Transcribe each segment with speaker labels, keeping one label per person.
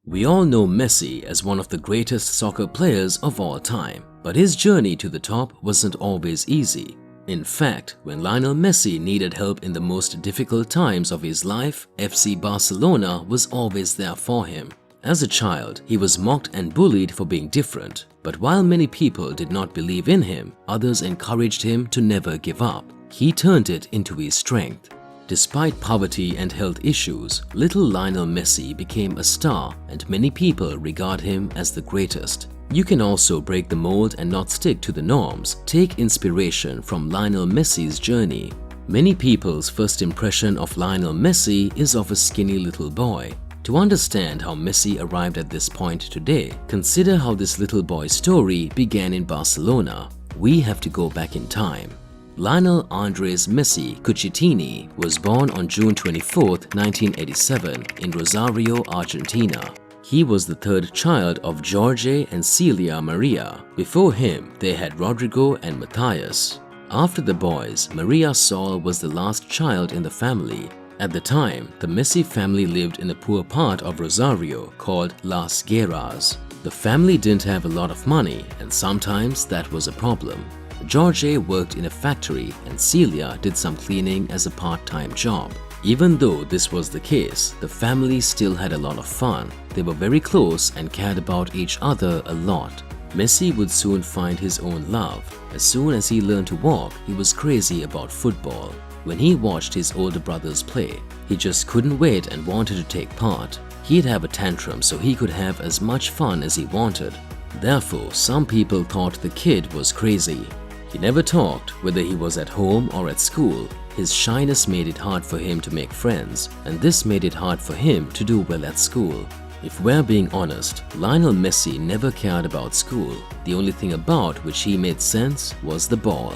Speaker 1: We all know Messi as one of the greatest soccer players of all time, but his journey to the top wasn't always easy. In fact, when Lionel Messi needed help in the most difficult times of his life, FC Barcelona was always there for him. As a child, he was mocked and bullied for being different, but while many people did not believe in him, others encouraged him to never give up. He turned it into his strength. Despite poverty and health issues, little Lionel Messi became a star and many people regard him as the greatest. You can also break the mold and not stick to the norms. Take inspiration from Lionel Messi's journey. Many people's first impression of Lionel Messi is of a skinny little boy. To understand how Messi arrived at this point today, consider how this little boy's story began in Barcelona. We have to go back in time. Lionel Andres Messi Cucitini was born on June 24, 1987 in Rosario, Argentina. He was the third child of Jorge and Celia Maria. Before him, they had Rodrigo and Matthias. After the boys, Maria Sol was the last child in the family. At the time, the Messi family lived in a poor part of Rosario called Las Guerras. The family didn't have a lot of money, and sometimes that was a problem. Jorge worked in a factory and Celia did some cleaning as a part-time job. Even though this was the case, the family still had a lot of fun. They were very close and cared about each other a lot. Messi would soon find his own love. As soon as he learned to walk, he was crazy about football. When he watched his older brothers play, he just couldn't wait and wanted to take part. He'd have a tantrum so he could have as much fun as he wanted. Therefore, some people thought the kid was crazy. He never talked, whether he was at home or at school. His shyness made it hard for him to make friends, and this made it hard for him to do well at school. If we're being honest, Lionel Messi never cared about school. The only thing about which he made sense was the ball.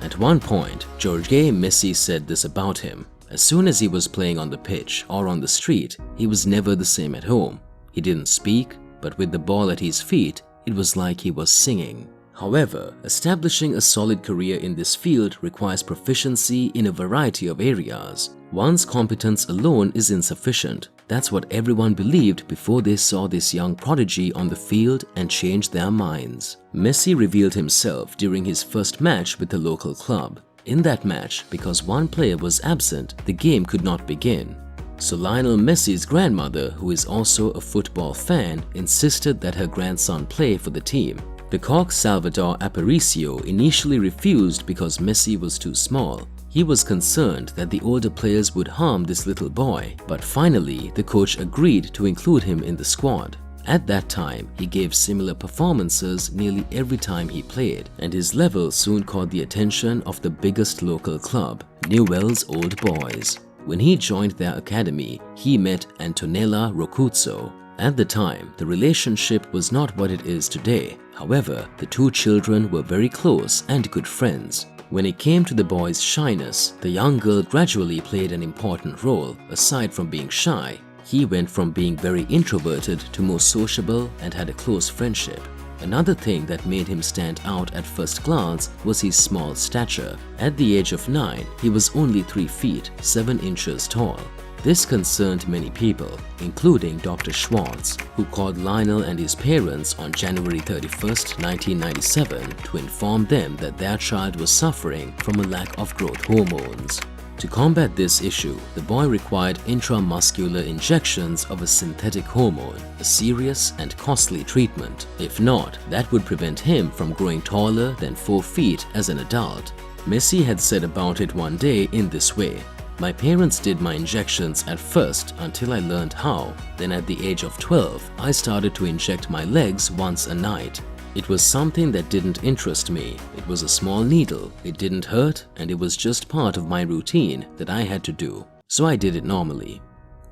Speaker 1: At one point, Jorge Messi said this about him. As soon as he was playing on the pitch or on the street, he was never the same at home. He didn't speak, but with the ball at his feet, it was like he was singing. However, establishing a solid career in this field requires proficiency in a variety of areas. One's competence alone is insufficient. That's what everyone believed before they saw this young prodigy on the field and changed their minds. Messi revealed himself during his first match with the local club. In that match, because one player was absent, the game could not begin. So Lionel Messi's grandmother, who is also a football fan, insisted that her grandson play for the team. The cock Salvador Aparicio initially refused because Messi was too small. He was concerned that the older players would harm this little boy, but finally the coach agreed to include him in the squad. At that time, he gave similar performances nearly every time he played, and his level soon caught the attention of the biggest local club, Newell's Old Boys. When he joined their academy, he met Antonella Roccuzzo. At the time, the relationship was not what it is today. However, the two children were very close and good friends. When it came to the boy's shyness, the young girl gradually played an important role. Aside from being shy, he went from being very introverted to more sociable and had a close friendship. Another thing that made him stand out at first glance was his small stature. At the age of 9, he was only 3 feet, 7 inches tall. This concerned many people, including Dr. Schwartz, who called Lionel and his parents on January 31, 1997 to inform them that their child was suffering from a lack of growth hormones. To combat this issue, the boy required intramuscular injections of a synthetic hormone, a serious and costly treatment. If not, that would prevent him from growing taller than 4 feet as an adult. Messi had said about it one day in this way: "My parents did my injections at first until I learned how. Then at the age of 12, I started to inject my legs once a night. It was something that didn't interest me. It was a small needle, it didn't hurt, and it was just part of my routine that I had to do. So I did it normally."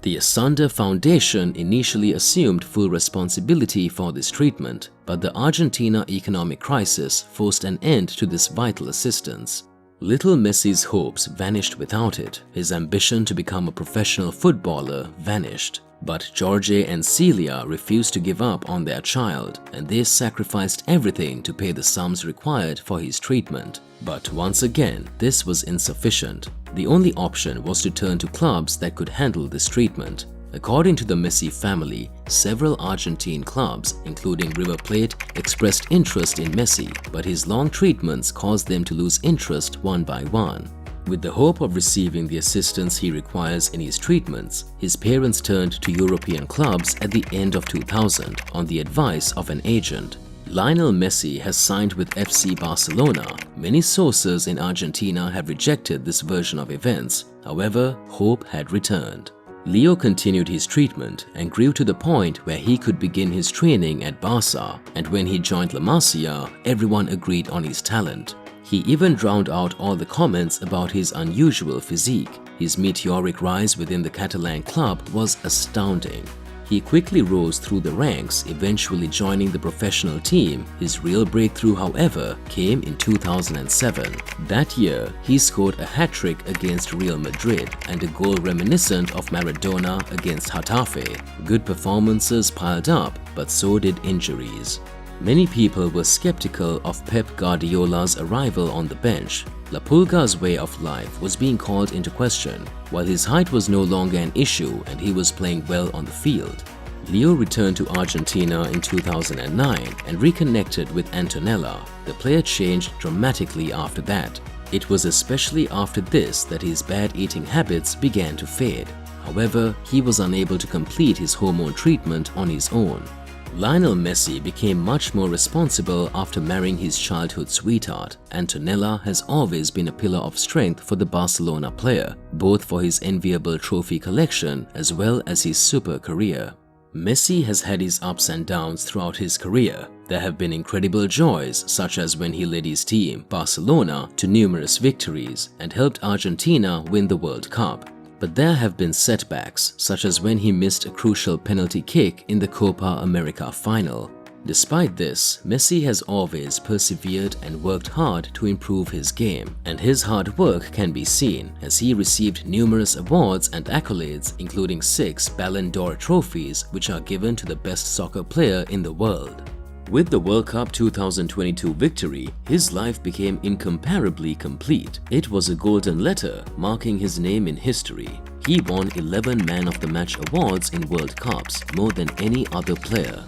Speaker 1: The Asunder Foundation initially assumed full responsibility for this treatment, but the Argentina economic crisis forced an end to this vital assistance. Little Messi's hopes vanished without it. His ambition to become a professional footballer vanished. But Jorge and Celia refused to give up on their child, and they sacrificed everything to pay the sums required for his treatment. But once again, this was insufficient. The only option was to turn to clubs that could handle this treatment. According to the Messi family, several Argentine clubs, including River Plate, expressed interest in Messi, but his long treatments caused them to lose interest one by one. With the hope of receiving the assistance he requires in his treatments, his parents turned to European clubs at the end of 2000 on the advice of an agent. Lionel Messi has signed with FC Barcelona. Many sources in Argentina have rejected this version of events. However, hope had returned. Leo continued his treatment and grew to the point where he could begin his training at Barca, and when he joined La Masia, everyone agreed on his talent. He even drowned out all the comments about his unusual physique. His meteoric rise within the Catalan club was astounding. He quickly rose through the ranks, eventually joining the professional team. His real breakthrough, however, came in 2007. That year, he scored a hat-trick against Real Madrid and a goal reminiscent of Maradona against Getafe. Good performances piled up, but so did injuries. Many people were skeptical of Pep Guardiola's arrival on the bench. La Pulga's way of life was being called into question, while his height was no longer an issue and he was playing well on the field. Leo returned to Argentina in 2009 and reconnected with Antonella. The player changed dramatically after that. It was especially after this that his bad eating habits began to fade. However, he was unable to complete his hormone treatment on his own. Lionel Messi became much more responsible after marrying his childhood sweetheart. Antonella has always been a pillar of strength for the Barcelona player, both for his enviable trophy collection as well as his super career. Messi has had his ups and downs throughout his career. There have been incredible joys, such as when he led his team, Barcelona, to numerous victories and helped Argentina win the World Cup. But there have been setbacks, such as when he missed a crucial penalty kick in the Copa America final. Despite this, Messi has always persevered and worked hard to improve his game, and his hard work can be seen as he received numerous awards and accolades, including 6 Ballon d'Or trophies, which are given to the best soccer player in the world. With the World Cup 2022 victory, his life became incomparably complete. It was a golden letter marking his name in history. He won 11 Man of the Match awards in World Cups, more than any other player.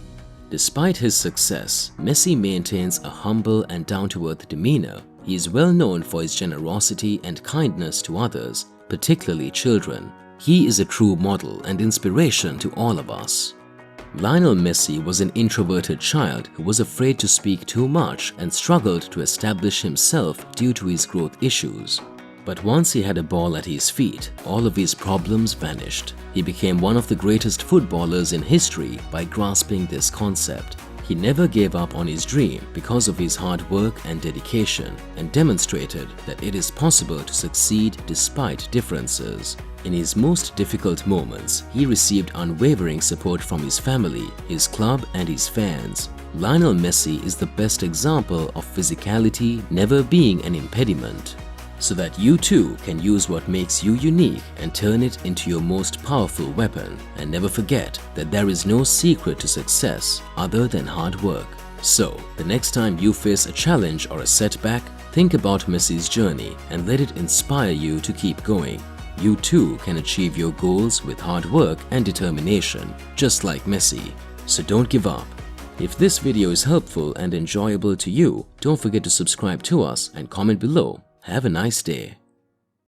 Speaker 1: Despite his success, Messi maintains a humble and down-to-earth demeanor. He is well known for his generosity and kindness to others, particularly children. He is a true model and inspiration to all of us. Lionel Messi was an introverted child who was afraid to speak too much and struggled to establish himself due to his growth issues. But once he had a ball at his feet, all of his problems vanished. He became one of the greatest footballers in history by grasping this concept. He never gave up on his dream because of his hard work and dedication, and demonstrated that it is possible to succeed despite differences. In his most difficult moments, he received unwavering support from his family, his club, and his fans. Lionel Messi is the best example of physicality never being an impediment, so that you too can use what makes you unique and turn it into your most powerful weapon. And never forget that there is no secret to success other than hard work. So, the next time you face a challenge or a setback, think about Messi's journey and let it inspire you to keep going. You too can achieve your goals with hard work and determination, just like Messi. So don't give up. If this video is helpful and enjoyable to you, don't forget to subscribe to us and comment below. Have a nice day.